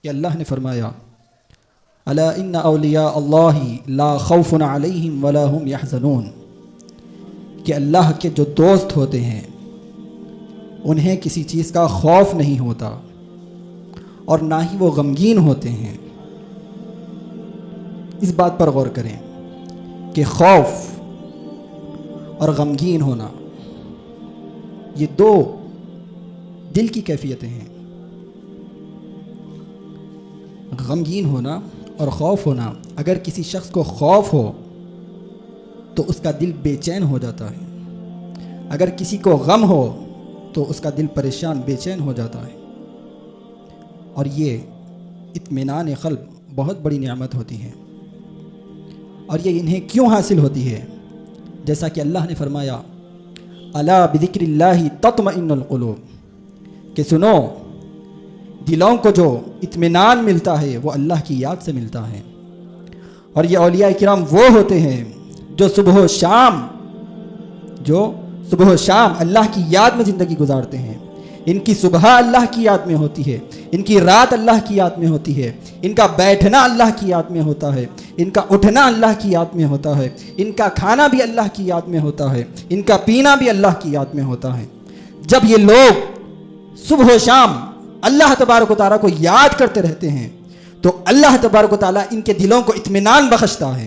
کہ اللہ نے فرمایا الا ان اولیاء اللہ لا خوف علیہم ولا هم یحزنون، کہ اللہ کے جو دوست ہوتے ہیں انہیں کسی چیز کا خوف نہیں ہوتا اور نہ ہی وہ غمگین ہوتے ہیں۔ اس بات پر غور کریں کہ خوف اور غمگین ہونا یہ دو دل کی کیفیتیں ہیں۔ غمگین ہونا اور خوف ہونا، اگر کسی شخص کو خوف ہو تو اس کا دل بے چین ہو جاتا ہے، اگر کسی کو غم ہو تو اس کا دل پریشان بے چین ہو جاتا ہے، اور یہ اطمینان قلب بہت بڑی نعمت ہوتی ہے۔ اور یہ انہیں کیوں حاصل ہوتی ہے؟ جیسا کہ اللہ نے فرمایا الا بذکر اللہ تطمئن القلوب، کہ سنو دلوں کو جو اطمینان ملتا ہے وہ اللہ کی یاد سے ملتا ہے۔ اور یہ اولیاء کرام وہ ہوتے ہیں جو صبح و شام اللہ کی یاد میں زندگی گزارتے ہیں۔ ان کی صبح اللہ کی یاد میں ہوتی ہے، ان کی رات اللہ کی یاد میں ہوتی ہے، ان کا بیٹھنا اللہ کی یاد میں ہوتا ہے، ان کا اٹھنا اللہ کی یاد میں ہوتا ہے، ان کا کھانا بھی اللہ کی یاد میں ہوتا ہے، ان کا پینا بھی اللہ کی یاد میں ہوتا ہے۔ جب یہ لوگ صبح و شام اللہ تبارک و تعالیٰ کو یاد کرتے رہتے ہیں تو اللہ تبارک و تعالیٰ ان کے دلوں کو اطمینان بخشتا ہے۔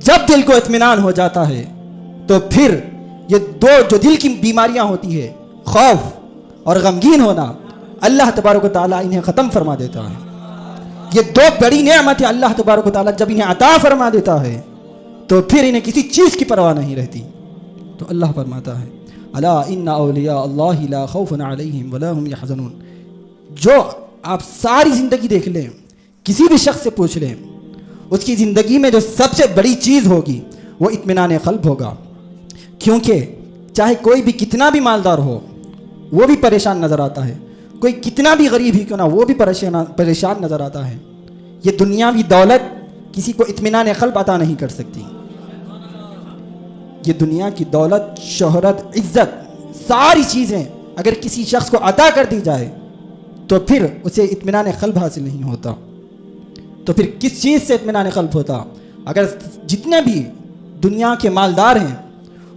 جب دل کو اطمینان ہو جاتا ہے تو پھر یہ دو جو دل کی بیماریاں ہوتی ہے، خوف اور غمگین ہونا، اللہ تبارک و تعالیٰ انہیں ختم فرما دیتا ہے۔ یہ دو بڑی نعمتیں اللہ تبارک و تعالیٰ جب انہیں عطا فرما دیتا ہے تو پھر انہیں کسی چیز کی پرواہ نہیں رہتی۔ تو اللہ فرماتا ہے الا ان اولیاء اللہ لا خوف علیہم ولا هم یحزنون۔ جو آپ ساری زندگی دیکھ لیں، کسی بھی شخص سے پوچھ لیں، اس کی زندگی میں جو سب سے بڑی چیز ہوگی وہ اطمینان قلب ہوگا، کیونکہ چاہے کوئی بھی کتنا بھی مالدار ہو وہ بھی پریشان نظر آتا ہے، کوئی کتنا بھی غریب ہی کیوں نہ وہ بھی پریشان نظر آتا ہے۔ یہ دنیاوی دولت کسی کو اطمینان قلب عطا نہیں کر سکتی۔ یہ دنیا کی دولت، شہرت، عزت، ساری چیزیں اگر کسی شخص کو عطا کر دی جائے تو پھر اسے اطمینان قلب حاصل نہیں ہوتا۔ تو پھر کس چیز سے اطمینان قلب ہوتا؟ اگر جتنے بھی دنیا کے مالدار ہیں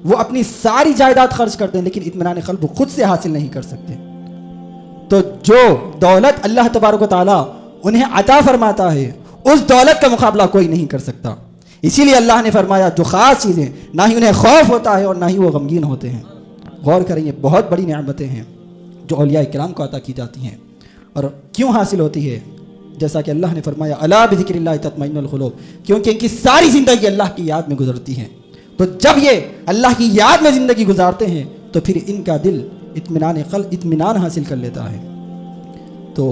وہ اپنی ساری جائیداد خرچ کرتے ہیں لیکن اطمینان قلب خود سے حاصل نہیں کر سکتے، تو جو دولت اللہ تبارک و تعالیٰ انہیں عطا فرماتا ہے اس دولت کا مقابلہ کوئی نہیں کر سکتا۔ اسی لیے اللہ نے فرمایا جو خاص چیزیں نہ ہی انہیں خوف ہوتا ہے اور نہ ہی وہ غمگین ہوتے ہیں۔ غور کریں، یہ بہت بڑی نعمتیں ہیں جو اولیاء کرام کو عطا کی جاتی ہیں۔ اور کیوں حاصل ہوتی ہے؟ جیسا کہ اللہ نے فرمایا الا بذکر اللہ تطمئن القلوب، کیونکہ ان کی ساری زندگی اللہ کی یاد میں گزرتی ہے۔ تو جب یہ اللہ کی یاد میں زندگی گزارتے ہیں تو پھر ان کا دل اطمینان حاصل کر لیتا ہے۔ تو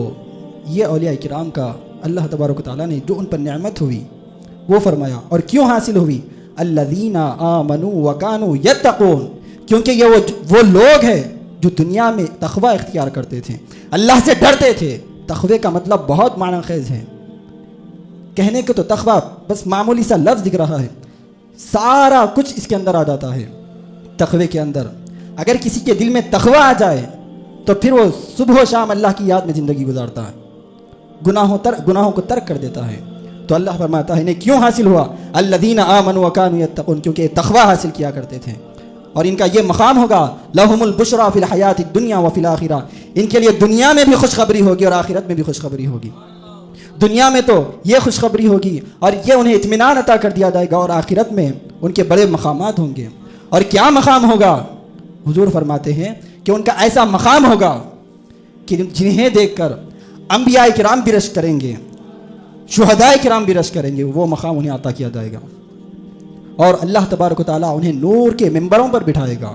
یہ اولیاء کرام کا اللہ تبارک و تعالیٰ نے جو ان پر نعمت ہوئی وہ فرمایا۔ اور کیوں حاصل ہوئی؟ الذین آمنوا وکانوا یتقون، کیونکہ یہ وہ لوگ ہیں جو دنیا میں تقوی اختیار کرتے تھے، اللہ سے ڈرتے تھے۔ تقوی کا مطلب بہت معنی خیز ہے، کہنے کو تو تقوی بس معمولی سا لفظ دکھ رہا ہے، سارا کچھ اس کے اندر آ جاتا ہے۔ تقوی کے اندر اگر کسی کے دل میں تقوی آ جائے تو پھر وہ صبح و شام اللہ کی یاد میں زندگی گزارتا ہے، گناہوں کو ترک کر دیتا ہے۔ تو اللہ فرماتا ہے انہیں کیوں حاصل ہوا؟ الذین آمنوا وکانوا یتقون، کیونکہ تقوی حاصل کیا کرتے تھے۔ اور ان کا یہ مقام ہوگا لہم البشریٰ فی الحیات الدنیا وفی الآخرہ، ان کے لیے دنیا میں بھی خوشخبری ہوگی اور آخرت میں بھی خوشخبری ہوگی۔ دنیا میں تو یہ خوشخبری ہوگی اور یہ انہیں اطمینان عطا کر دیا جائے گا، اور آخرت میں ان کے بڑے مقامات ہوں گے۔ اور کیا مقام ہوگا؟ حضور فرماتے ہیں کہ ان کا ایسا مقام ہوگا کہ جنہیں دیکھ کر انبیاء کرام بھی رشک کریں گے، شہداء کرام بھی رشک کریں گے، وہ مقام انہیں عطا کیا جائے گا۔ اور اللہ تبارک و تعالیٰ انہیں نور کے ممبروں پر بٹھائے گا۔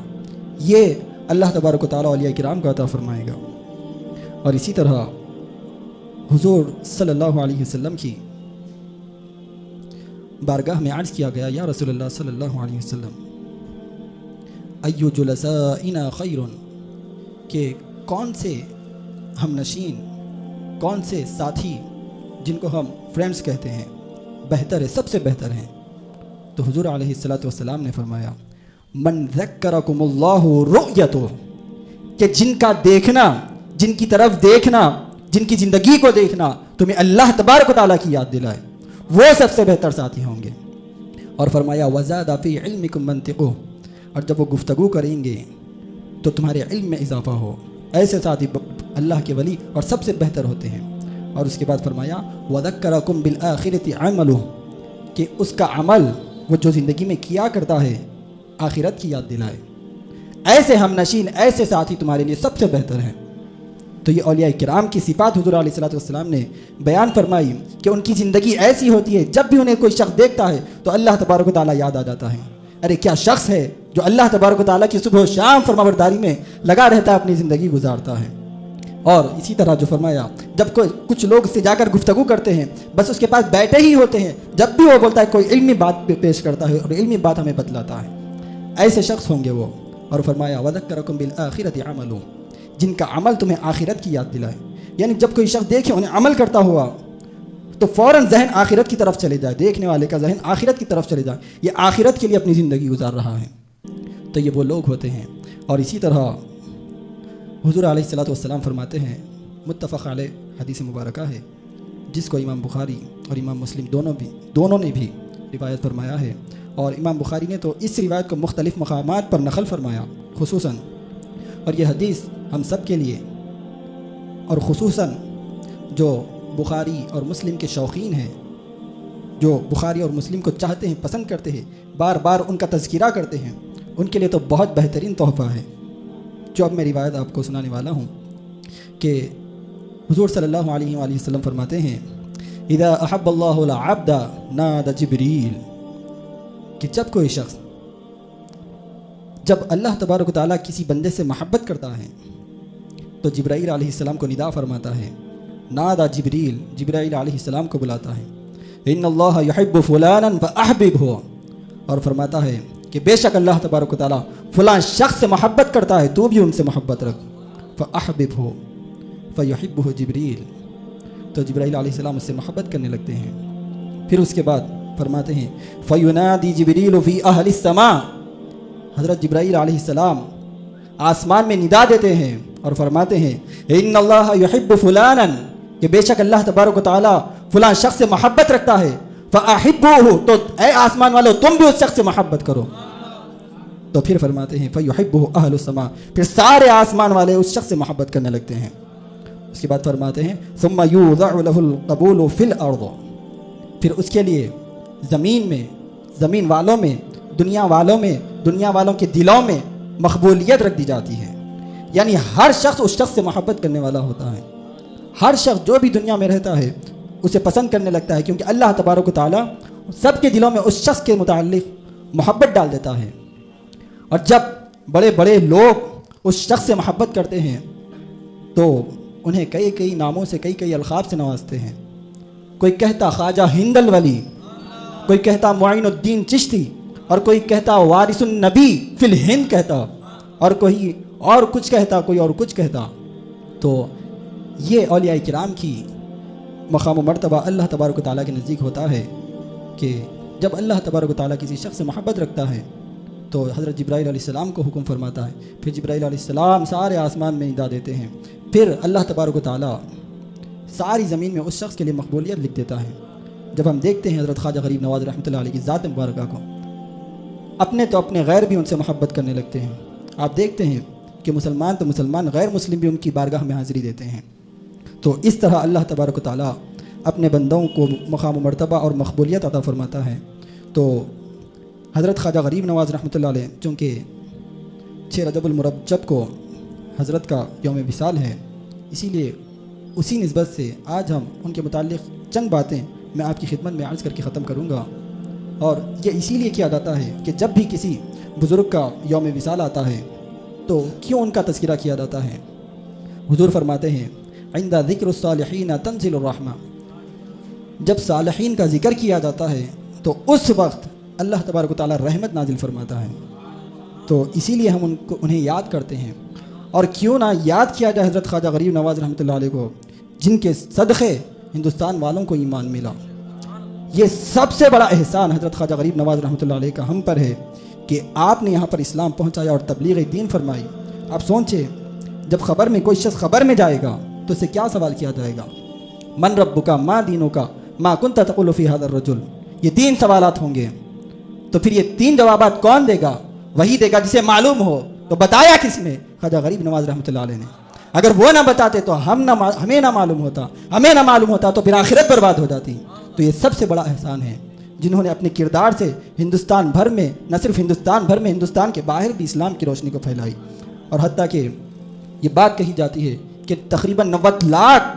یہ اللہ تبارک و تعالیٰ اولیاء کرام کو عطا فرمائے گا۔ اور اسی طرح حضور صلی اللہ علیہ وسلم کی بارگاہ میں عرض کیا گیا، یا رسول اللہ صلی اللہ علیہ وسلم ایو جلسائنا خیر، کہ کون سے ہم نشین، کون سے ساتھی جن کو ہم فرینڈز کہتے ہیں بہتر ہے، سب سے بہتر ہیں؟ تو حضور علیہ السلام نے فرمایا من ذکرکم اللہ رؤیتہ، کہ جن کا دیکھنا، جن کی طرف دیکھنا، جن کی زندگی کو دیکھنا تمہیں اللہ تبارک و تعالیٰ کی یاد دلائے، وہ سب سے بہتر ساتھی ہوں گے۔ اور فرمایا وَزَادَ فِي عِلْمِكُمْ مَنْطِقُهُ، اور جب وہ گفتگو کریں گے تو تمہارے علم میں اضافہ ہو، ایسے ساتھی اللہ کے ولی اور سب سے بہتر ہوتے ہیں۔ اور اس کے بعد فرمایا وَذَكَّرَكُمْ بِالْآخِرَةِ عَمَلُهُ، کہ اس کا عمل وہ جو زندگی میں کیا کرتا ہے آخرت کی یاد دلائے۔ ایسے ہم نشین، ایسے ساتھی تمہارے لیے سب سے بہتر ہیں۔ تو یہ اولیاء کرام کی صفات حضور علیہ الصلوۃ والسلام نے بیان فرمائی کہ ان کی زندگی ایسی ہوتی ہے جب بھی انہیں کوئی شخص دیکھتا ہے تو اللہ تبارک و تعالیٰ یاد آ جاتا ہے۔ ارے کیا شخص ہے جو اللہ تبارک و تعالیٰ کی صبح و شام فرمانبرداری میں لگا رہتا ہے، اپنی زندگی گزارتا ہے۔ اور اسی طرح جو فرمایا جب کچھ لوگ اس سے جا کر گفتگو کرتے ہیں، بس اس کے پاس بیٹھے ہی ہوتے ہیں، جب بھی وہ بولتا ہے کوئی علمی بات پیش کرتا ہے اور علمی بات ہمیں بتلاتا ہے، ایسے شخص ہوں گے وہ۔ اور فرمایا وَذَكَّرَكُمْ بِالْآخِرَةِ عَمَلُهُ، جن کا عمل تمہیں آخرت کی یاد دلائے۔ یعنی جب کوئی شخص دیکھے انہیں عمل کرتا ہوا تو فوراً ذہن آخرت کی طرف چلے جائے، دیکھنے والے کا ذہن آخرت کی طرف چلے جائے، یہ آخرت کے لیے اپنی زندگی گزار رہا ہے۔ تو یہ وہ لوگ ہوتے ہیں۔ اور اسی طرح حضور علیہ الصلوۃ والسلام فرماتے ہیں، متفق علیہ حدیث مبارکہ ہے، جس کو امام بخاری اور امام مسلم دونوں نے بھی روایت فرمایا ہے۔ اور امام بخاری نے تو اس روایت کو مختلف مقامات پر نقل فرمایا خصوصاً، اور یہ حدیث ہم سب کے لیے اور خصوصاً جو بخاری اور مسلم کے شوقین ہیں، جو بخاری اور مسلم کو چاہتے ہیں، پسند کرتے ہیں، بار بار ان کا تذکرہ کرتے ہیں، ان کے لیے تو بہت بہترین تحفہ ہے جو اب میں روایت آپ کو سنانے والا ہوں کہ حضور صلی اللہ علیہ وآلہ وسلم فرماتے ہیں اذا احب اللہ العبد نادى جبریل، کہ جب کوئی شخص، جب اللہ تبارک و تعالیٰ کسی بندے سے محبت کرتا ہے تو جبرائیل علیہ السلام کو ندا فرماتا ہے، نادى جبریل، جبرائیل علیہ السلام کو بلاتا ہے، ان اللہ یحب فلانا فاحببہ، اور فرماتا ہے کہ بے شک اللہ تبارک و تعالیٰ فلاں شخص سے محبت کرتا ہے، تو بھی ان سے محبت رکھ، فاحببہ فیحبہ جبریل، تو جبرائیل علیہ السلام اس سے محبت کرنے لگتے ہیں۔ پھر اس کے بعد فرماتے ہیں فینادی جبریل فی اہل السماء، حضرت جبرائیل علیہ السلام آسمان میں ندا دیتے ہیں اور فرماتے ہیں ان اللہ یحب فلانا، کہ بے شک اللہ تبارک و تعالیٰ فلاں شخص سے محبت رکھتا ہے، فاحبوہ، تو اے آسمان والو تم بھی اس شخص سے محبت کرو۔ تو پھر فرماتے ہیں فیحبہ اہل السماء، پھر سارے آسمان والے اس شخص سے محبت کرنے لگتے ہیں۔ اس کے بعد فرماتے ہیں ثم یوضع له القبول فی الارض، پھر اس کے لیے زمین میں، زمین والوں میں، دنیا والوں کے دلوں میں مقبولیت رکھ دی جاتی ہے۔ یعنی ہر شخص اس شخص سے محبت کرنے والا ہوتا ہے، ہر شخص جو بھی دنیا میں رہتا ہے اسے پسند کرنے لگتا ہے، کیونکہ اللہ تبارک و تعالیٰ سب کے دلوں میں اس شخص کے متعلق محبت ڈال دیتا ہے۔ اور جب بڑے بڑے لوگ اس شخص سے محبت کرتے ہیں تو انہیں کئی ناموں سے، کئی القاب سے نوازتے ہیں۔ کوئی کہتا خواجہ ہند الولی، کوئی کہتا معین الدین چشتی، اور کوئی کہتا وارث النبی فی الہند کہتا، اور کوئی اور کچھ کہتا، کوئی اور کچھ کہتا۔ تو یہ اولیاء کرام کی مقام و مرتبہ اللہ تبارک و تعالیٰ کے نزدیک ہوتا ہے کہ جب اللہ تبارک و تعالیٰ کسی شخص سے محبت رکھتا ہے تو حضرت جبرائیل علیہ السلام کو حکم فرماتا ہے، پھر جبرائیل علیہ السلام سارے آسمان میں ندا دیتے ہیں، پھر اللہ تبارک و تعالیٰ ساری زمین میں اس شخص کے لیے مقبولیت لکھ دیتا ہے۔ جب ہم دیکھتے ہیں حضرت خواجہ غریب نواز رحمۃ اللہ علیہ کی ذات مبارکہ کو، اپنے غیر بھی ان سے محبت کرنے لگتے ہیں۔ آپ دیکھتے ہیں کہ مسلمان تو مسلمان، غیر مسلم بھی ان کی بارگاہ میں حاضری دیتے ہیں۔ تو اس طرح اللہ تبارک و تعالیٰ اپنے بندوں کو مقام و مرتبہ اور مقبولیت عطا فرماتا ہے۔ تو حضرت خواجہ غریب نواز رحمۃ اللہ علیہ، چونکہ 6 رجب المرجب کو حضرت کا یوم وصال ہے، اسی لیے اسی نسبت سے آج ہم ان کے متعلق چند باتیں میں آپ کی خدمت میں عرض کر کے ختم کروں گا۔ اور یہ اسی لیے کیا جاتا ہے کہ جب بھی کسی بزرگ کا یوم وصال آتا ہے تو کیوں ان کا تذکرہ کیا جاتا ہے؟ حضور فرماتے ہیں عند ذکر الصالحین تنزل الرحمہ، جب صالحین کا ذکر کیا جاتا ہے تو اس وقت اللہ تبارک و تعالیٰ رحمت نازل فرماتا ہے۔ تو اسی لیے ہم انہیں یاد کرتے ہیں، اور کیوں نہ یاد کیا جائے حضرت خواجہ غریب نواز رحمۃ اللہ علیہ کو، جن کے صدقے ہندوستان والوں کو ایمان ملا۔ یہ سب سے بڑا احسان حضرت خواجہ غریب نواز رحمۃ اللہ علیہ کا ہم پر ہے کہ آپ نے یہاں پر اسلام پہنچایا اور تبلیغ دین فرمائی۔ آپ سوچیں، جب خبر میں کوئی شخص خبر میں جائے گا تو اسے کیا سوال کیا جائے گا؟ من ربک ما دینک ما کنت تقول فی ھذا الرجل، یہ 3 سوالات ہوں گے. تو پھر یہ 3 جوابات کون دے گا؟ وہی دے گا جسے معلوم ہو. تو بتایا کس نے؟ خواجہ غریب نواز رحمۃ اللہ علیہ نے. اگر وہ نہ بتاتے تو ہمیں نہ معلوم ہوتا تو پھر آخرت برباد ہو جاتی. تو یہ سب سے بڑا احسان ہے جنہوں نے اپنے کردار سے ہندوستان بھر میں، نہ صرف ہندوستان بھر میں، ہندوستان کے باہر بھی اسلام کی روشنی کو پھیلائی. اور حتیٰ کہ یہ بات کہی جاتی ہے کہ تقریباً 90 لاکھ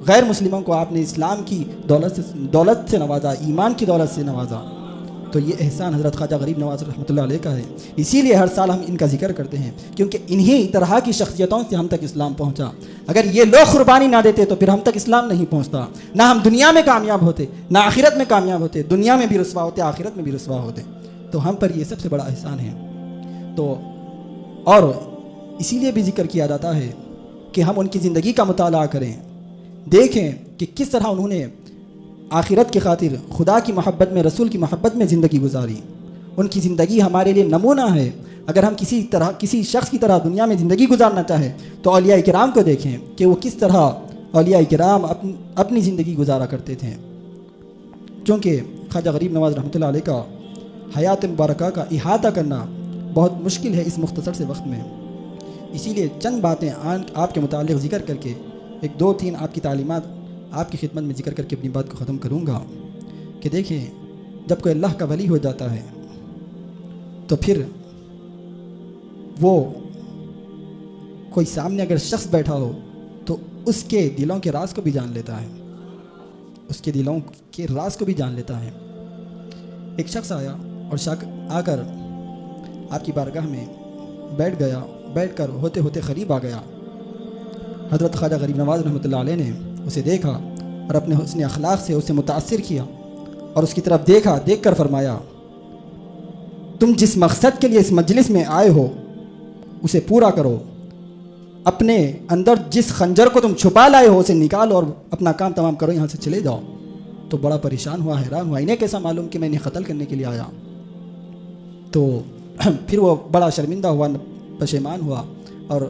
غیر مسلموں کو آپ نے اسلام کی دولت سے نوازا، ایمان کی دولت سے نوازا. تو یہ احسان حضرت خواجہ غریب نواز رحمۃ اللہ علیہ کا ہے. اسی لیے ہر سال ہم ان کا ذکر کرتے ہیں، کیونکہ انہی طرح کی شخصیتوں سے ہم تک اسلام پہنچا. اگر یہ لوگ قربانی نہ دیتے تو پھر ہم تک اسلام نہیں پہنچتا. نہ ہم دنیا میں کامیاب ہوتے، نہ آخرت میں کامیاب ہوتے. دنیا میں بھی رسوا ہوتے، آخرت میں بھی رسوا ہوتے. تو ہم پر یہ سب سے بڑا احسان ہے. تو اور اسی لیے بھی ذکر کیا جاتا ہے کہ ہم ان کی زندگی کا مطالعہ کریں، دیکھیں کہ کس طرح انہوں نے آخرت کی خاطر خدا کی محبت میں، رسول کی محبت میں زندگی گزاری. ان کی زندگی ہمارے لیے نمونہ ہے. اگر ہم کسی شخص کی طرح دنیا میں زندگی گزارنا چاہیں تو اولیاء کرام کو دیکھیں کہ وہ کس طرح اولیاء کرام اپنی زندگی گزارا کرتے تھے. چونکہ خواجہ غریب نواز رحمۃ اللہ علیہ کا حیات مبارکہ کا احاطہ کرنا بہت مشکل ہے اس مختصر سے وقت میں. اسی لیے چند باتیں آپ کے متعلق ذکر کر کے 1 2 3 آپ کی تعلیمات آپ کی خدمت میں ذکر کر کے اپنی بات کو ختم کروں گا. کہ دیکھیں، جب کوئی اللہ کا ولی ہو جاتا ہے تو پھر وہ کوئی سامنے اگر شخص بیٹھا ہو تو اس کے دلوں کے راز کو بھی جان لیتا ہے، اس کے دلوں کے راز کو بھی جان لیتا ہے. ایک شخص آیا اور آ کر آپ کی بارگاہ میں بیٹھ کر ہوتے ہوتے قریب آ گیا. حضرت خواجہ غریب نواز رحمۃ اللہ علیہ نے اسے دیکھا اور اپنے حسن اخلاق سے اسے متاثر کیا اور اس کی طرف دیکھ کر فرمایا، تم جس مقصد کے لیے اس مجلس میں آئے ہو اسے پورا کرو. اپنے اندر جس خنجر کو تم چھپا لائے ہو اسے نکالو اور اپنا کام تمام کرو، یہاں سے چلے جاؤ. تو بڑا پریشان ہوا، حیران ہوا، انہیں کیسا معلوم کہ میں انہیں قتل کرنے کے لیے آیا. تو پھر وہ بڑا شرمندہ ہوا، پشیمان ہوا اور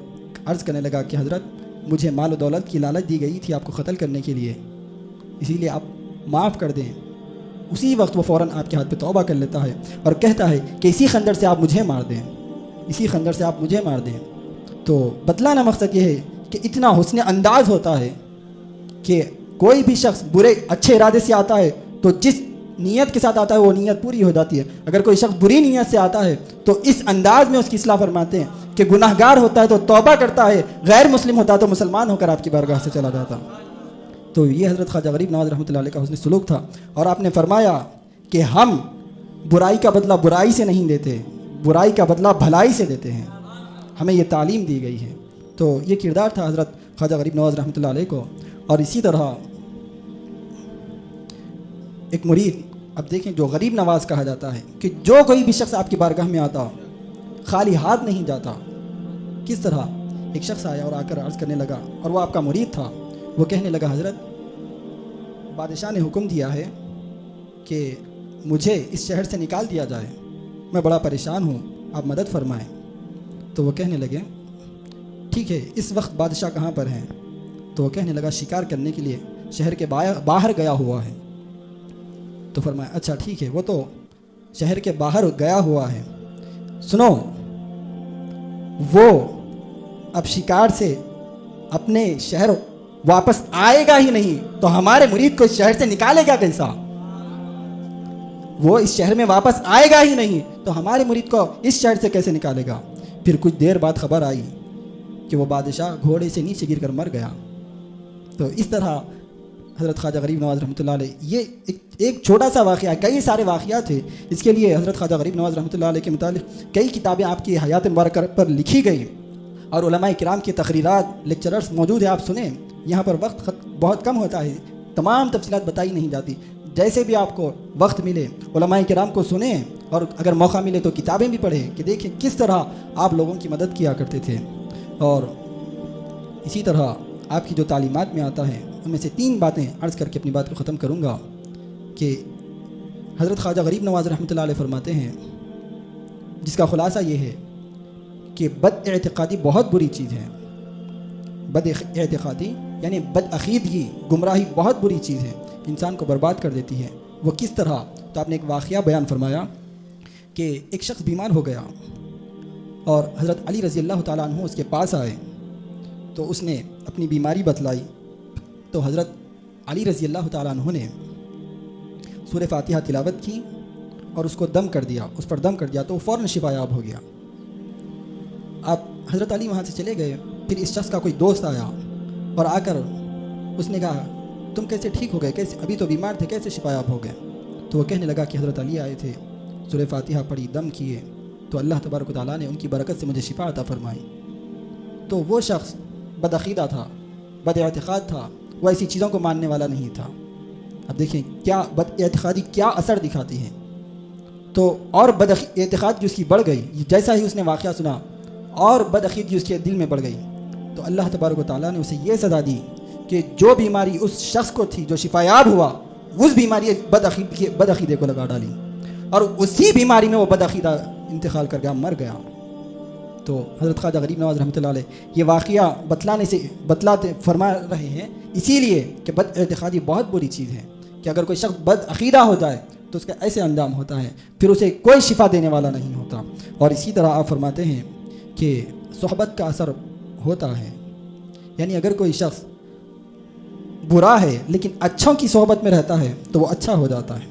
عرض کرنے لگا کہ حضرت، مجھے مال و دولت کی لالچ دی گئی تھی آپ کو قتل کرنے کے لیے، اسی لیے آپ معاف کر دیں. اسی وقت وہ فوراً آپ کے ہاتھ پہ توبہ کر لیتا ہے اور کہتا ہے کہ اسی خنجر سے آپ مجھے مار دیں، اسی خنجر سے آپ مجھے مار دیں. تو بتلانا مقصد یہ ہے کہ اتنا حسن انداز ہوتا ہے کہ کوئی بھی شخص اچھے ارادے سے آتا ہے تو جس نیت کے ساتھ آتا ہے وہ نیت پوری ہو جاتی ہے. اگر کوئی شخص بری نیت سے آتا ہے تو اس انداز میں اس کی اصلاح فرماتے ہیں کہ گناہ گار ہوتا ہے تو توبہ کرتا ہے، غیر مسلم ہوتا ہے تو مسلمان ہو کر آپ کی بارگاہ سے چلا جاتا. تو یہ حضرت خواجہ غریب نواز رحمۃ اللہ علیہ کا حسن سلوک تھا. اور آپ نے فرمایا کہ ہم برائی کا بدلہ برائی سے نہیں دیتے، برائی کا بدلہ بھلائی سے دیتے ہیں. ہمیں یہ تعلیم دی گئی ہے. تو یہ کردار تھا حضرت خواجہ غریب نواز رحمۃ اللہ علیہ کو. اور اسی طرح ایک مرید، اب دیکھیں، جو غریب نواز کہا جاتا ہے کہ جو کوئی بھی شخص آپ کی بارگاہ میں آتا خالی ہاتھ نہیں جاتا. کس طرح؟ ایک شخص آیا اور آ کر عرض کرنے لگا، اور وہ آپ کا مرید تھا. وہ کہنے لگا، حضرت، بادشاہ نے حکم دیا ہے کہ مجھے اس شہر سے نکال دیا جائے، میں بڑا پریشان ہوں، آپ مدد فرمائیں. تو وہ کہنے لگے، ٹھیک ہے، اس وقت بادشاہ کہاں پر ہیں؟ تو وہ کہنے لگا، شکار کرنے کے لیے شہر کے باہر گیا ہوا ہے. تو فرمایا، اچھا ٹھیک ہے، وہ تو شہر کے باہر گیا ہوا ہے. سنو، وہ اب شکار سے اپنے شہر واپس آئے گا ہی نہیں تو ہمارے مرید کو اس شہر سے نکالے گا کیسا؟ وہ اس شہر میں واپس آئے گا ہی نہیں تو ہمارے مرید کو اس شہر سے کیسے نکالے گا؟ پھر کچھ دیر بعد خبر آئی کہ وہ بادشاہ گھوڑے سے نیچے گر کر مر گیا. تو اس طرح حضرت خواجہ غریب نواز رحمۃ اللہ علیہ، یہ ایک چھوٹا سا واقعہ، کئی سارے واقعات تھے. اس کے لیے حضرت خواجہ غریب نواز رحمۃ اللہ علیہ کے متعلق کئی کتابیں آپ کی حیات مبارکہ پر لکھی گئی اور علماء کرام کی تقریرات، لیکچررز موجود ہیں، آپ سنیں. یہاں پر وقت بہت کم ہوتا ہے، تمام تفصیلات بتائی نہیں جاتی. جیسے بھی آپ کو وقت ملے علماء کرام کو سنیں اور اگر موقع ملے تو کتابیں بھی پڑھیں کہ دیکھیں کس طرح آپ لوگوں کی مدد کیا کرتے تھے. اور اسی طرح آپ کی جو تعلیمات میں آتا ہے ان میں سے 3 باتیں عرض کر کے اپنی بات کو ختم کروں گا کہ حضرت خواجہ غریب نواز رحمۃ اللہ علیہ فرماتے ہیں، جس کا خلاصہ یہ ہے کہ بد اعتقادی بہت بری چیز ہے. بد اعتقادی یعنی بد عقیدگی، گمراہی بہت بری چیز ہے، انسان کو برباد کر دیتی ہے۔ وہ کس طرح؟ تو آپ نے ایک واقعہ بیان فرمایا کہ ایک شخص بیمار ہو گیا اور حضرت علی رضی اللہ تعالیٰ عنہ اس کے پاس آئے تو اس نے اپنی بیماری بتلائی، تو حضرت علی رضی اللہ تعالیٰ عنہ نے سورہ فاتحہ تلاوت کی اور اس کو دم کر دیا، اس پر دم کر دیا، تو وہ فوراً شفا یاب ہو گیا۔ آپ حضرت علی وہاں سے چلے گئے، پھر اس شخص کا کوئی دوست آیا اور آ کر اس نے کہا تم کیسے ٹھیک ہو گئے، کیسے ابھی تو بیمار تھے، کیسے شفا یاب ہو گئے؟ تو وہ کہنے لگا کہ حضرت علی آئے تھے، سورہ فاتحہ پڑھی، دم کیے، تو اللہ تبارک و تعالیٰ نے ان کی برکت سے مجھے شفا عطا فرمائی۔ تو وہ شخص بد عقیدہ تھا، بد اعتقاد تھا، وہ ایسی چیزوں کو ماننے والا نہیں تھا۔ اب دیکھیں کیا بد اعتقادی کیا اثر دکھاتی ہے۔ تو اور بد اعتقاد جو اس کی بڑھ گئی، جیسا ہی اس نے واقعہ سنا اور بد عقیدگی اس کے دل میں بڑھ گئی، تو اللہ تبارک و تعالیٰ نے اسے یہ سزا دی کہ جو بیماری اس شخص کو تھی جو شفا یاب ہوا، اس بیماری بد عقیدے کو لگا ڈالی اور اسی بیماری میں وہ بد عقیدہ انتقال کر گیا، مر گیا۔ تو حضرت خواجہ غریب نواز رحمۃ اللہ علیہ یہ واقعہ بتلاتے فرما رہے ہیں اسی لیے کہ بد اعتقادی بہت بری چیز ہے، کہ اگر کوئی شخص بد عقیدہ ہو جائے تو اس کا ایسے انجام ہوتا ہے، پھر اسے کوئی شفا دینے والا نہیں ہوتا۔ اور اسی طرح آپ فرماتے ہیں کہ صحبت کا اثر ہوتا ہے، یعنی اگر کوئی شخص برا ہے لیکن اچھوں کی صحبت میں رہتا ہے تو وہ اچھا ہو جاتا ہے،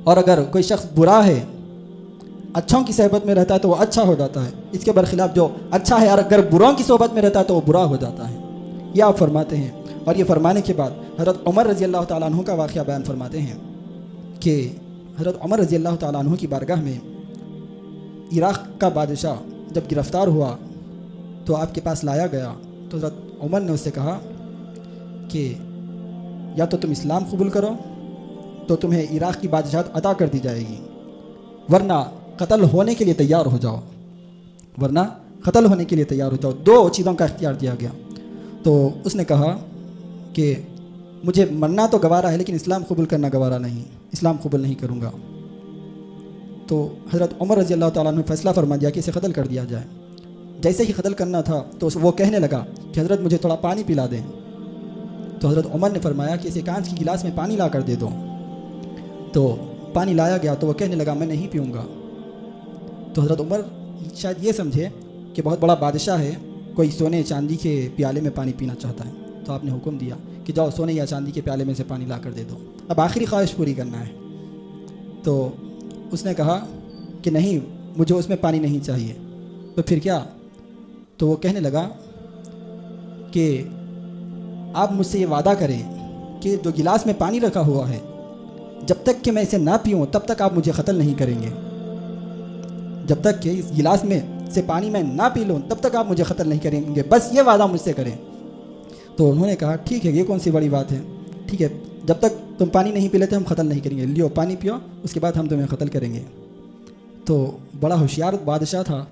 اور اگر کوئی شخص برا ہے اچھوں کی صحبت میں رہتا ہے تو وہ اچھا ہو جاتا ہے۔ اس کے برخلاف جو اچھا ہے اور اگر بروں کی صحبت میں رہتا ہے تو وہ برا ہو جاتا ہے، یہ آپ فرماتے ہیں۔ اور یہ فرمانے کے بعد حضرت عمر رضی اللہ تعالیٰ عنہ کا واقعہ بیان فرماتے ہیں کہ حضرت عمر رضی اللہ تعالیٰ عنہ کی بارگاہ میں عراق کا بادشاہ جب گرفتار ہوا تو آپ کے پاس لایا گیا، تو حضرت عمر نے اس سے کہا کہ یا تو تم اسلام قبول کرو تو تمہیں عراق کی بادشاہت عطا کر دی جائے گی، ورنہ قتل ہونے کے لیے تیار ہو جاؤ، ورنہ قتل ہونے کے لیے تیار ہو جاؤ۔ دو چیزوں کا اختیار دیا گیا۔ تو اس نے کہا کہ مجھے مرنا تو گوارا ہے لیکن اسلام قبول کرنا گوارا نہیں، اسلام قبول نہیں کروں گا۔ تو حضرت عمر رضی اللہ تعالیٰ نے فیصلہ فرما دیا کہ اسے قتل کر دیا جائے۔ جیسے ہی قتل کرنا تھا تو وہ کہنے لگا کہ حضرت مجھے تھوڑا پانی پلا دیں، تو حضرت عمر نے فرمایا کہ اسے کانچ کی گلاس میں پانی لا کر دے دو۔ تو پانی لایا گیا تو وہ کہنے لگا میں نہیں پیوں گا۔ تو حضرت عمر شاید یہ سمجھے کہ بہت بڑا بادشاہ ہے، کوئی سونے چاندی کے پیالے میں پانی پینا چاہتا ہے، تو آپ نے حکم دیا کہ جاؤ سونے یا چاندی کے پیالے میں سے پانی لا کر دے دو، اب آخری خواہش پوری کرنا ہے۔ تو اس نے کہا کہ نہیں، مجھے اس میں پانی نہیں چاہیے۔ تو پھر کیا؟ تو وہ کہنے لگا کہ آپ مجھ سے یہ وعدہ کریں کہ جو گلاس میں پانی رکھا ہوا ہے جب تک کہ میں اسے نہ پیوں تب تک آپ مجھے قتل نہیں کریں گے، جب تک کہ اس گلاس میں سے پانی میں نہ پی لوں تب تک آپ مجھے قتل نہیں کریں گے، بس یہ وعدہ مجھ سے کریں۔ تو انہوں نے کہا ٹھیک ہے، یہ کون سی بڑی بات ہے، ٹھیک ہے، جب تک تم پانی نہیں پی لیتے ہم قتل نہیں کریں گے، لیو پانی پیو، اس کے بعد ہم تمہیں قتل کریں گے۔ تو بڑا ہوشیار بادشاہ تھا،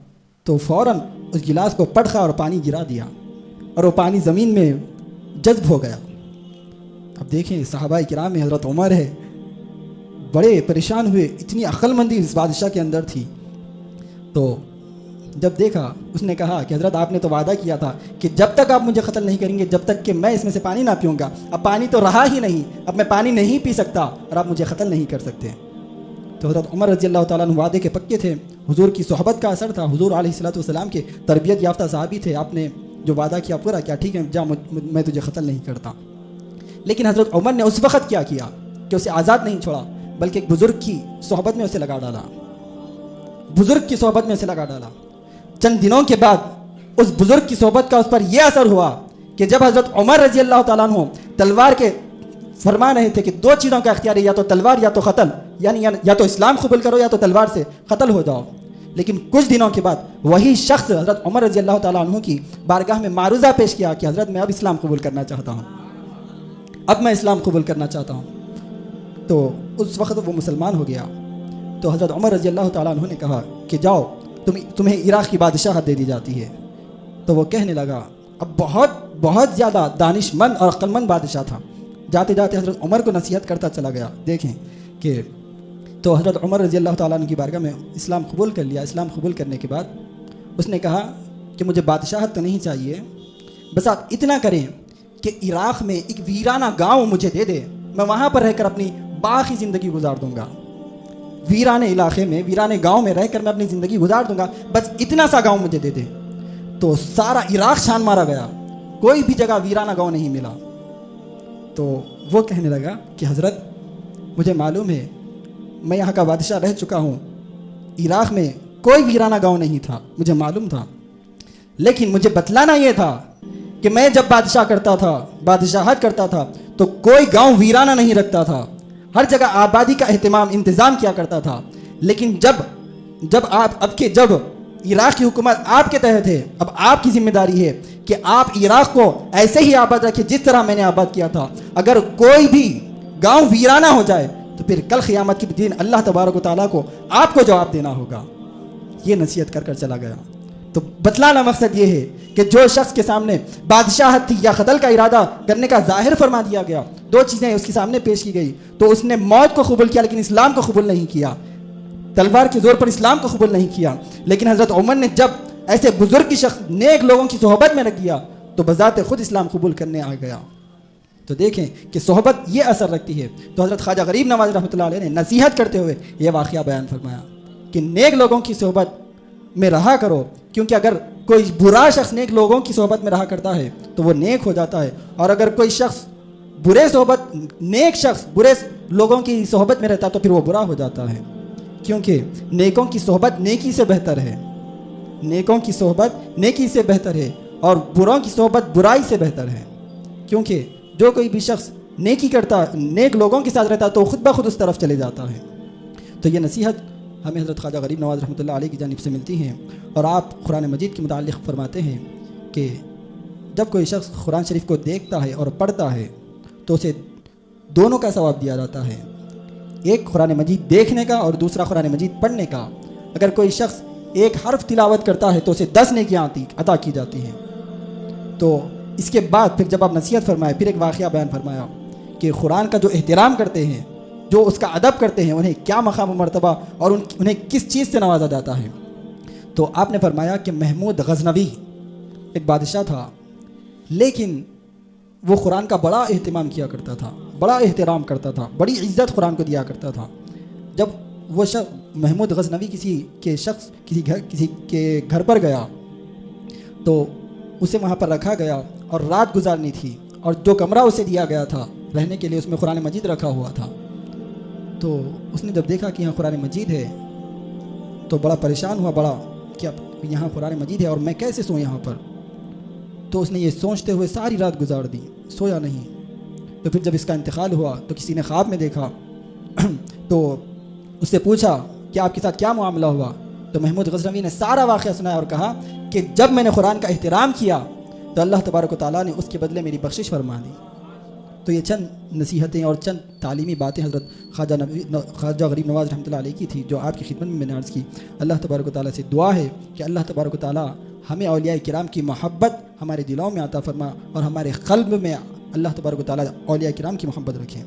تو فوراً اس گلاس کو پٹخا اور پانی گرا دیا اور وہ پانی زمین میں جذب ہو گیا۔ اب دیکھیں صحابہ کرام میں حضرت عمر ہے، بڑے پریشان ہوئے، اتنی عقل مندی اس بادشاہ کے اندر تھی۔ تو جب دیکھا اس نے کہا کہ حضرت آپ نے تو وعدہ کیا تھا کہ جب تک آپ مجھے قتل نہیں کریں گے جب تک کہ میں اس میں سے پانی نہ پیوں گا، اب پانی تو رہا ہی نہیں، اب میں پانی نہیں پی سکتا اور آپ مجھے قتل نہیں کر سکتے۔ تو حضرت عمر رضی اللہ تعالیٰ عنہ وعدے کے پکے تھے، حضور کی صحبت کا اثر تھا، حضور علیہ الصلوۃ والسلام کے تربیت یافتہ صحابی تھے، آپ نے جو وعدہ کیا پورا کیا، ٹھیک ہے جا میں تجھے قتل نہیں کرتا۔ لیکن حضرت عمر نے اس وقت کیا کیا کہ اسے آزاد نہیں چھوڑا، بلکہ ایک بزرگ کی صحبت میں اسے لگا ڈالا، بزرگ کی صحبت میں اسے لگا ڈالا۔ چند دنوں کے بعد اس بزرگ کی صحبت کا اس پر یہ اثر ہوا کہ جب حضرت عمر رضی اللہ تعالیٰ عنہ تلوار کے فرما رہے تھے کہ دو چیزوں کا اختیار ہے، یا تو تلوار یا تو قتل، یعنی یا تو اسلام قبول کرو یا تو تلوار سے قتل ہو جاؤ، لیکن کچھ دنوں کے بعد وہی شخص حضرت عمر رضی اللہ تعالیٰ عنہ کی بارگاہ میں معروضہ پیش کیا کہ حضرت میں اب اسلام قبول کرنا چاہتا ہوں، اب میں اسلام قبول کرنا چاہتا ہوں۔ تو اس وقت وہ مسلمان ہو گیا۔ تو حضرت عمر رضی اللہ تعالیٰ عنہ نے کہا کہ جاؤ تمہیں عراق کی بادشاہت دے دی جاتی ہے۔ تو وہ کہنے لگا، اب بہت زیادہ دانش مند اور عقل مند بادشاہ تھا، جاتے جاتے حضرت عمر کو نصیحت کرتا چلا گیا۔ دیکھیں کہ تو حضرت عمر رضی اللہ تعالیٰ عنہ کی بارگاہ میں اسلام قبول کر لیا۔ اسلام قبول کرنے کے بعد اس نے کہا کہ مجھے بادشاہت تو نہیں چاہیے، بس آپ اتنا کریں کہ عراق میں ایک ویرانہ گاؤں مجھے دے دے، میں وہاں پر رہ کر اپنی باقی زندگی گزار دوں گا۔ ویرانے علاقے میں، ویرانے گاؤں میں رہ کر میں اپنی زندگی گزار دوں گا، بس اتنا سا گاؤں مجھے دے دے۔ تو سارا عراق چھان مارا گیا، کوئی بھی جگہ ویرانہ گاؤں نہیں ملا۔ تو وہ کہنے لگا کہ حضرت مجھے معلوم ہے، میں یہاں کا بادشاہ رہ چکا ہوں، عراق میں کوئی ویرانہ گاؤں نہیں تھا، مجھے معلوم تھا، لیکن مجھے بتلانا یہ تھا کہ میں جب بادشاہ کرتا تھا، بادشاہت کرتا تھا، تو کوئی گاؤں ویرانہ نہیں رکھتا تھا، ہر جگہ آبادی کا انتظام کیا کرتا تھا۔ لیکن جب عراق کی حکومت آپ کے تحت ہے، اب آپ کی ذمہ داری ہے کہ آپ عراق کو ایسے ہی آباد رکھیں جس طرح میں نے آباد کیا تھا۔ اگر کوئی بھی گاؤں ویرانہ ہو جائے تو پھر کل قیامت کے دن اللہ تبارک و تعالیٰ کو آپ کو جواب دینا ہوگا۔ یہ نصیحت کر چلا گیا۔ تو بتلانا مقصد یہ ہے کہ جو شخص کے سامنے بادشاہت تھی یا قتل کا ارادہ کرنے کا ظاہر فرما دیا گیا، دو چیزیں اس کے سامنے پیش کی گئی، تو اس نے موت کو قبول کیا لیکن اسلام کو قبول نہیں کیا، تلوار کے زور پر اسلام کو قبول نہیں کیا۔ لیکن حضرت عمر نے جب ایسے بزرگ کی شخص نیک لوگوں کی صحبت میں رکھ دیا تو بذات خود اسلام قبول کرنے آ گیا۔ تو دیکھیں کہ صحبت یہ اثر رکھتی ہے۔ تو حضرت خواجہ غریب نواز رحمۃ اللہ علیہ نے نصیحت کرتے ہوئے یہ واقعہ بیان فرمایا کہ نیک لوگوں کی صحبت میں رہا کرو، کیونکہ اگر کوئی برا شخص نیک لوگوں کی صحبت میں رہا کرتا ہے تو وہ نیک ہو جاتا ہے، اور اگر کوئی شخص نیک شخص برے لوگوں کی صحبت میں رہتا ہے تو پھر وہ برا ہو جاتا ہے، کیونکہ نیکوں کی صحبت نیکی سے بہتر ہے، نیکوں کی صحبت نیکی سے بہتر ہے، اور بروں کی صحبت برائی سے بہتر ہے، کیونکہ جو کوئی بھی شخص نیکی کرتا، نیک لوگوں کے ساتھ رہتا ہے تو خود بخود اس طرف چلے جاتا ہے۔ تو یہ نصیحت ہمیں حضرت خواجہ غریب نواز رحمۃ اللہ علیہ کی جانب سے ملتی ہیں، اور آپ قرآن مجید کے متعلق فرماتے ہیں کہ جب کوئی شخص قرآن شریف کو دیکھتا ہے اور پڑھتا ہے تو اسے دونوں کا ثواب دیا جاتا ہے، ایک قرآن مجید دیکھنے کا اور دوسرا قرآن مجید پڑھنے کا۔ اگر کوئی شخص ایک حرف تلاوت کرتا ہے تو اسے 10 نیکیاں عطا کی جاتی ہیں۔ تو اس کے بعد پھر جب آپ نصیحت فرمائے، پھر ایک واقعہ بیان فرمایا کہ قرآن کا جو احترام کرتے ہیں، جو اس کا ادب کرتے ہیں، انہیں کیا مقام و مرتبہ اور انہیں کس چیز سے نوازا جاتا ہے۔ تو آپ نے فرمایا کہ محمود غزنوی ایک بادشاہ تھا، لیکن وہ قرآن کا بڑا اہتمام کیا کرتا تھا، بڑا احترام کرتا تھا، بڑی عزت قرآن کو دیا کرتا تھا۔ جب وہ محمود غزنوی کسی کے گھر پر گیا تو اسے وہاں پر رکھا گیا اور رات گزارنی تھی، اور جو کمرہ اسے دیا گیا تھا رہنے کے لیے اس میں قرآن مجید رکھا ہوا تھا۔ تو اس نے جب دیکھا کہ یہاں قرآن مجید ہے تو بڑا پریشان ہوا، بڑا کہ اب یہاں قرآن مجید ہے اور میں کیسے سوں یہاں پر۔ تو اس نے یہ سوچتے ہوئے ساری رات گزار دی، سویا نہیں۔ تو پھر جب اس کا انتقال ہوا تو کسی نے خواب میں دیکھا تو اس سے پوچھا کہ آپ کے ساتھ کیا معاملہ ہوا؟ تو محمود غزنوی نے سارا واقعہ سنایا اور کہا کہ جب میں نے قرآن کا احترام کیا تو اللہ تبارک و تعالیٰ نے اس کے بدلے میری بخشش فرما دی۔ تو یہ چند نصیحتیں اور چند تعلیمی باتیں حضرت خواجہ غریب نواز رحمۃ اللہ علیہ کی تھی، جو آپ کی خدمت میں نے عرض کی۔ اللہ تبارک و تعالیٰ سے دعا ہے کہ اللہ تبارک و تعالیٰ ہمیں اولیاء کرام کی محبت ہمارے دلوں میں عطا فرما، اور ہمارے قلب میں اللہ تبارک و تعالیٰ اولیاء کرام کی محبت رکھیں۔